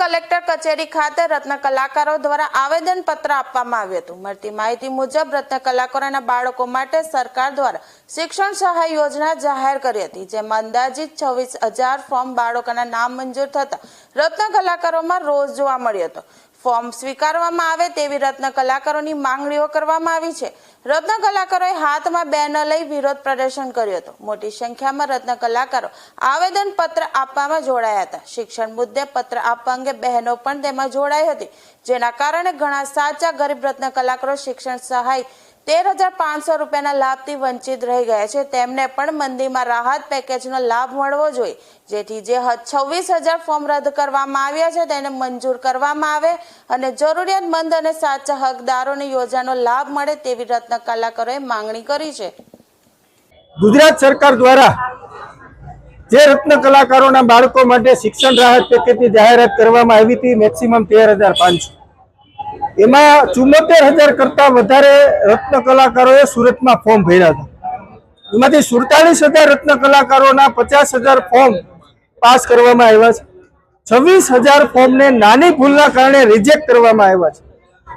Collector કચેરી ખાતે રત્ન કલાકારો દ્વારા આવેદનપત્ર આપવામાં આવ્યું હતું। મળતી માહિતી મુજબ રત્ન કલાકારોના બાળકો માટે સરકાર દ્વારા શિક્ષણ સહાય યોજના જાહેર કરી હતી, જેમાં અંદાજિત 26,000 ફોર્મ બાળકોના નામ મંજૂર થતા રત્ન કલાકારોમાં રોષ જોવા મળ્યો હતો। ફોર્મ સ્વીકારવામાં આવે તેવી રત્ન કલાકારોની માંગણીઓ કરવામાં આવી છે। રત્ન કલાકારોએ હાથમાં બેનર લઈ વિરોધ પ્રદર્શન કર્યું હતું। મોટી સંખ્યામાં રત્ન કલાકારો આવેદન પત્ર આપવામાં જોડાયા હતા। શિક્ષણ મુદ્દે પત્ર આપવા અંગે બહેનો પણ તેમાં જોડાઈ હતી, જેના કારણે ઘણા સાચા ગરીબ રત્ન કલાકારો શિક્ષણ સહાય 13,500 રૂપિયાના લાભથી વંચિત રહી ગયા છે। તેમને પણ મંદીમાં રાહત પેકેજનો લાભ મળવો જોઈએ, જેથી જે 26,000 ફોર્મ રદ કરવામાં આવ્યા છે તેને મંજૂર કરવામાં આવે અને જરૂરિયાતમંદ અને સાચા હકદારોને યોજનાનો લાભ મળે તેવી રત્ન કલાકારોએ માંગણી કરી છે। ગુજરાત સરકાર દ્વારા જે રત્ન કલાકારોના બાળકો માટે શિક્ષણ રાહત પેકેજની જાહેરાત કરવામાં આવી હતી, મેક્સિમમ 13,500, એમાં 74,000 કરતા વધારે રત્ન કલાકારોએ સુરતમાં ફોર્મ ભર્યા હતા। એમાંથી 47,000 રત્ન કલાકારોના 50,000 ફોર્મ પાસ કરવામાં આવ્યા છે। 26,000 ફોર્મને નાની ભૂલના કારણે રિજેક્ટ કરવામાં આવ્યા છે।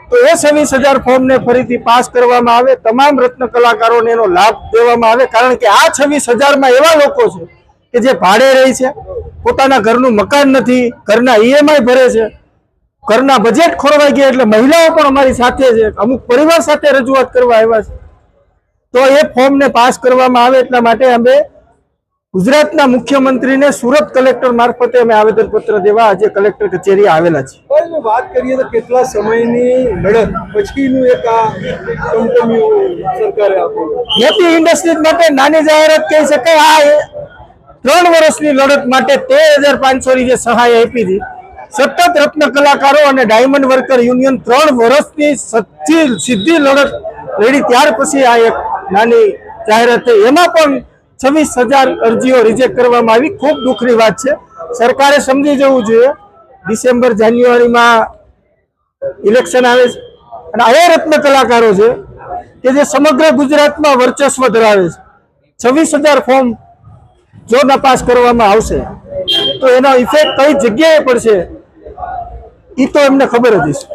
તો એ 26,000 ફોર્મને ફરીથી પાસ કરવામાં આવે, તમામ રત્ન કલાકારોને એનો લાભ દેવામાં આવે, કારણ કે આ 26,000માં એવા લોકો છે કે જે ભાડે રહે છે, પોતાના ઘરનું મકાન નથી, ઘરના ઈએમઆઈ ભરે છે, ઘરના બજેટ ખોરવાઈ ગયા, એટલે મહિલાઓ પણ અમારી સાથે છે, અમુક પરિવાર સાથે રજૂઆત કરવા આવ્યા છે। તો એ ફોર્મને પાસ કરવામાં આવે એટલા માટે અમે ગુજરાતના મુખ્યમંત્રીને સુરત કલેક્ટર મારફતે અમે આવેદનપત્ર દેવા આજે કલેક્ટર કચેરી આવેલા છે। વાત કરીએ તો કેટલા સમયની લડત પછીનું એક આ સરકારે આપ્યું મોટી ઇન્ડસ્ટ્રીઝ માટે નાની જાહેરાત કહી શકાય। આ 3 વર્ષની લડત માટે 13,500 જે સહાય આપી હતી, સતત રત્ન કલાકારો અને ડાયમંડ વર્કર યુનિયન 3 વર્ષની સીધી લડત લડી, ત્યાર પછી આ એક નાની જાહેરાત થઈ। એમાં પણ 26,000 અરજીઓ રિજેક્ટ કરવામાં આવી। ખૂબ દુઃખની વાત છે, સરકારે સમજી જવું જોઈએ। ડિસેમ્બર જાન્યુઆરીમાં ઇલેક્શન આવે છે અને આવા રત્ન કલાકારો છે કે જે સમગ્ર ગુજરાતમાં વર્ચસ્વ ધરાવે છે। 26,000 ફોર્મ જો નપાસ કરવામાં આવશે તો એનો ઇફેક્ટ કઈ જગ્યાએ પડશે એ તો એમને ખબર જ છે।